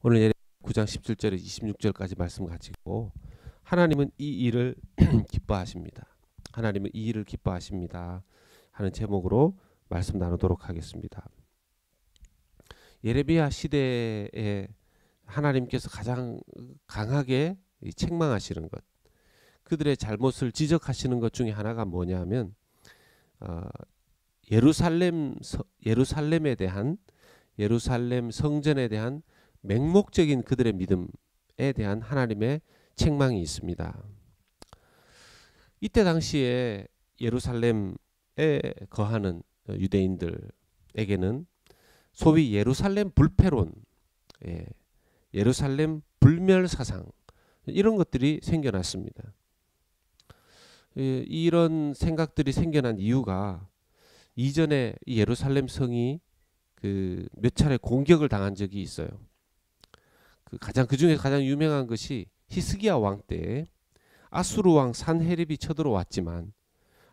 오늘 예레미야 9장 17절에 26절까지 말씀 가지고 하나님은 이 일을 기뻐하십니다. 하나님은 이 일을 기뻐하십니다. 하는 제목으로 말씀 나누도록 하겠습니다. 예레미야 시대에 하나님께서 가장 강하게 책망하시는 것, 그들의 잘못을 지적하시는 것 중에 하나가 뭐냐면 예루살렘에 대한 예루살렘 성전에 대한 맹목적인 그들의 믿음에 대한 하나님의 책망이 있습니다. 이때 당시에 예루살렘에 거하는 유대인들에게는 소위 예루살렘 불패론, 예루살렘 불멸 사상, 이런 것들이 생겨났습니다. 이런 생각들이 생겨난 이유가 이전에 예루살렘 성이 몇 차례 공격을 당한 적이 있어요. 그 중에 가장 유명한 것이 히스기야 왕 때 아수르 왕 산헤립이 쳐들어왔지만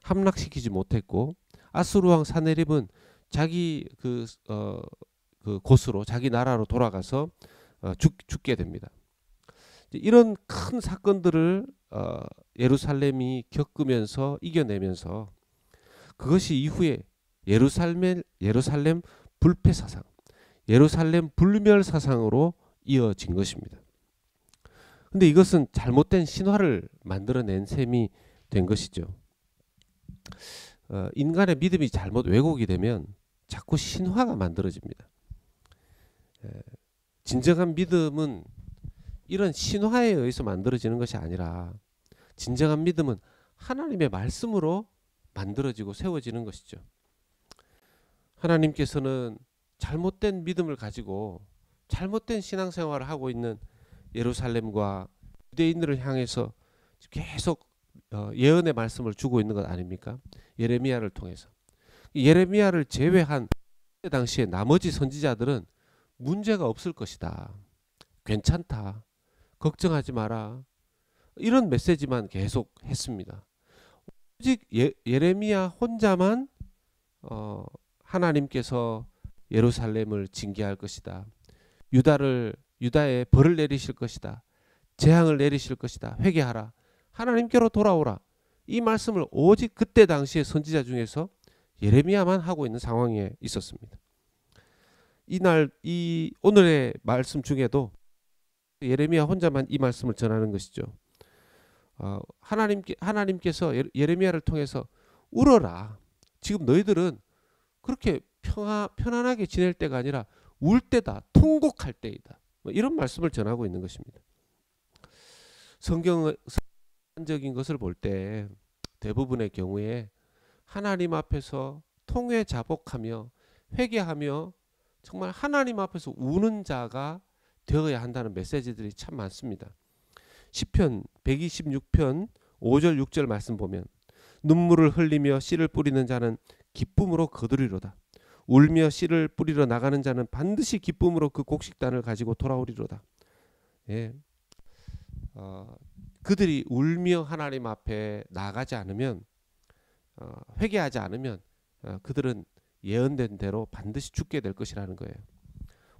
함락시키지 못했고, 아수르 왕 산헤립은 자기 곳으로, 자기 나라로 돌아가서 죽게 됩니다. 이런 큰 사건들을 예루살렘이 겪으면서 이겨내면서 그것이 이후에 예루살렘 불패 사상, 예루살렘 불멸 사상으로 이어진 것입니다. 근데 이것은 잘못된 신화를 만들어낸 셈이 된 것이죠. 인간의 믿음이 잘못 왜곡이 되면 자꾸 신화가 만들어집니다. 진정한 믿음은 이런 신화에 의해서 만들어지는 것이 아니라 진정한 믿음은 하나님의 말씀으로 만들어지고 세워지는 것이죠. 하나님께서는 잘못된 믿음을 가지고 잘못된 신앙생활을 하고 있는 예루살렘과 유대인들을 향해서 계속 예언의 말씀을 주고 있는 것 아닙니까? 예레미야를 통해서. 예레미야를 제외한 그때 당시에 나머지 선지자들은 문제가 없을 것이다, 괜찮다, 걱정하지 마라, 이런 메시지만 계속 했습니다. 오직 예레미야 혼자만 하나님께서 예루살렘을 징계할 것이다, 유다에 벌을 내리실 것이다, 재앙을 내리실 것이다, 회개하라, 하나님께로 돌아오라, 이 말씀을 오직 그때 당시의 선지자 중에서 예레미야만 하고 있는 상황에 있었습니다. 오늘의 말씀 중에도 예레미야 혼자만 이 말씀을 전하는 것이죠. 하나님께서 예레미야를 통해서 울어라, 지금 너희들은 그렇게 편안하게 지낼 때가 아니라 울 때다, 통곡할 때이다, 이런 말씀을 전하고 있는 것입니다. 성경의 적인 것을 볼 때 대부분의 경우에 하나님 앞에서 통회자복하며 회개하며 정말 하나님 앞에서 우는 자가 되어야 한다는 메시지들이 참 많습니다. 시편 126편 5절 6절 말씀 보면 눈물을 흘리며 씨를 뿌리는 자는 기쁨으로 거두리로다. 울며 씨를 뿌리러 나가는 자는 반드시 기쁨으로 그 곡식단을 가지고 돌아오리로다. 그들이 울며 하나님 앞에 나가지 않으면, 회개하지 않으면 그들은 예언된 대로 반드시 죽게 될 것이라는 거예요.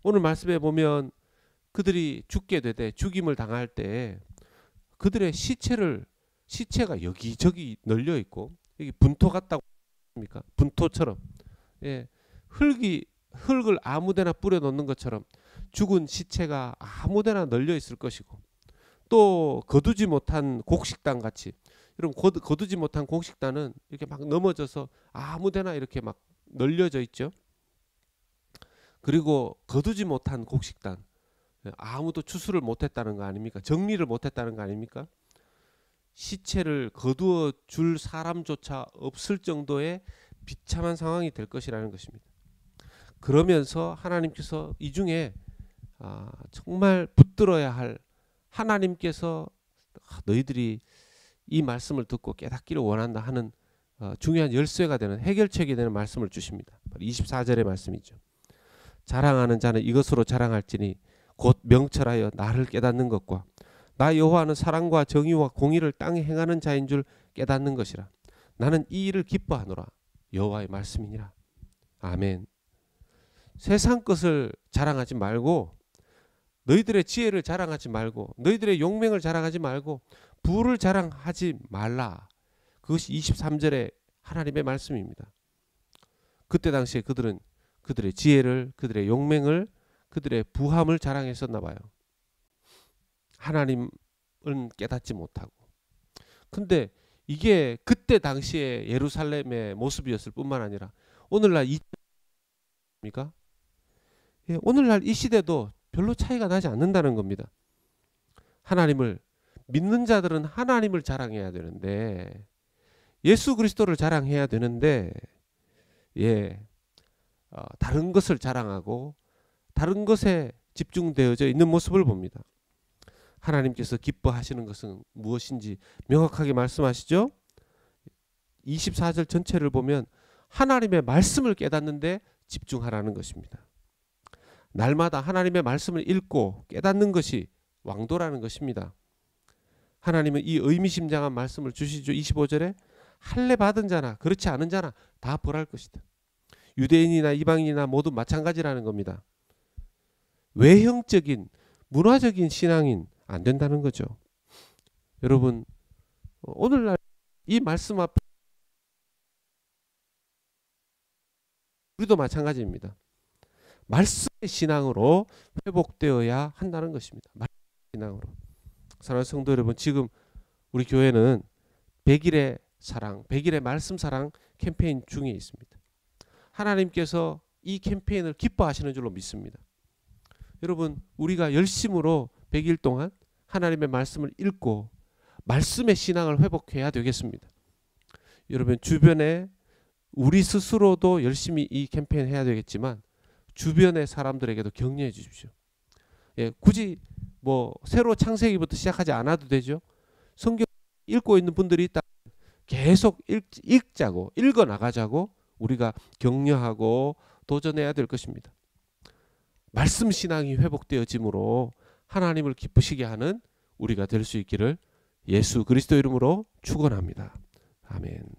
오늘 말씀에 보면 그들이 죽게 되되 죽임을 당할 때 그들의 시체가 여기저기 널려 있고, 여기 분토 같다고 합니까? 분토처럼, 흙을 아무데나 뿌려 놓는 것처럼 죽은 시체가 아무데나 널려 있을 것이고, 또 거두지 못한 곡식단 같이, 여러분 거두지 못한 곡식단은 이렇게 막 넘어져서 아무데나 이렇게 막 널려져 있죠. 그리고 거두지 못한 곡식단, 아무도 추수를 못했다는 거 아닙니까? 정리를 못했다는 거 아닙니까? 시체를 거두어 줄 사람조차 없을 정도의 비참한 상황이 될 것이라는 것입니다. 그러면서 하나님께서 이 중에 정말 붙들어야 할, 하나님께서 너희들이 이 말씀을 듣고 깨닫기를 원한다 하는 중요한 열쇠가 되는, 해결책이 되는 말씀을 주십니다. 24절의 말씀이죠. 자랑하는 자는 이것으로 자랑할지니 곧 명철하여 나를 깨닫는 것과 나 여호와는 사랑과 정의와 공의를 땅에 행하는 자인 줄 깨닫는 것이라. 나는 이 일을 기뻐하노라. 여호와의 말씀이니라. 아멘. 세상 것을 자랑하지 말고 너희들의 지혜를 자랑하지 말고 너희들의 용맹을 자랑하지 말고 부를 자랑하지 말라. 그것이 23절의 하나님의 말씀입니다. 그때 당시에 그들은 그들의 지혜를, 그들의 용맹을, 그들의 부함을 자랑했었나 봐요. 하나님은 깨닫지 못하고. 근데 이게 그때 당시에 예루살렘의 모습이었을 뿐만 아니라 오늘날 입니까? 예, 오늘날 이 시대도 별로 차이가 나지 않는다는 겁니다. 하나님을 믿는 자들은 하나님을 자랑해야 되는데 예수 그리스도를 자랑해야 되는데 예, 다른 것을 자랑하고 다른 것에 집중되어져 있는 모습을 봅니다. 하나님께서 기뻐하시는 것은 무엇인지 명확하게 말씀하시죠. 24절 전체를 보면 하나님의 말씀을 깨닫는데 집중하라는 것입니다. 날마다 하나님의 말씀을 읽고 깨닫는 것이 왕도라는 것입니다. 하나님은 이 의미심장한 말씀을 주시죠. 25절에 할례 받은 자나 그렇지 않은 자나 다 벌할 것이다. 유대인이나 이방인이나 모두 마찬가지라는 겁니다. 외형적인 문화적인 신앙인 안 된다는 거죠. 여러분 오늘날 이 말씀 앞에 우리도 마찬가지입니다. 말씀의 신앙으로 회복되어야 한다는 것입니다. 말씀의 신앙으로. 사랑하는 성도 여러분, 지금 우리 교회는 100일의 사랑, 100일의 말씀 사랑 캠페인 중에 있습니다. 하나님께서 이 캠페인을 기뻐하시는 줄로 믿습니다. 여러분 우리가 열심으로 100일 동안 하나님의 말씀을 읽고 말씀의 신앙을 회복해야 되겠습니다. 여러분 주변에 우리 스스로도 열심히 이 캠페인 해야 되겠지만 주변의 사람들에게도 격려해 주십시오. 예, 굳이 뭐 새로 창세기부터 시작하지 않아도 되죠. 성경 읽고 있는 분들이 있다 계속 읽자고 읽어 나가자고 우리가 격려하고 도전해야 될 것입니다. 말씀 신앙이 회복되어짐으로 하나님을 기쁘시게 하는 우리가 될 수 있기를 예수 그리스도 이름으로 축원합니다. 아멘.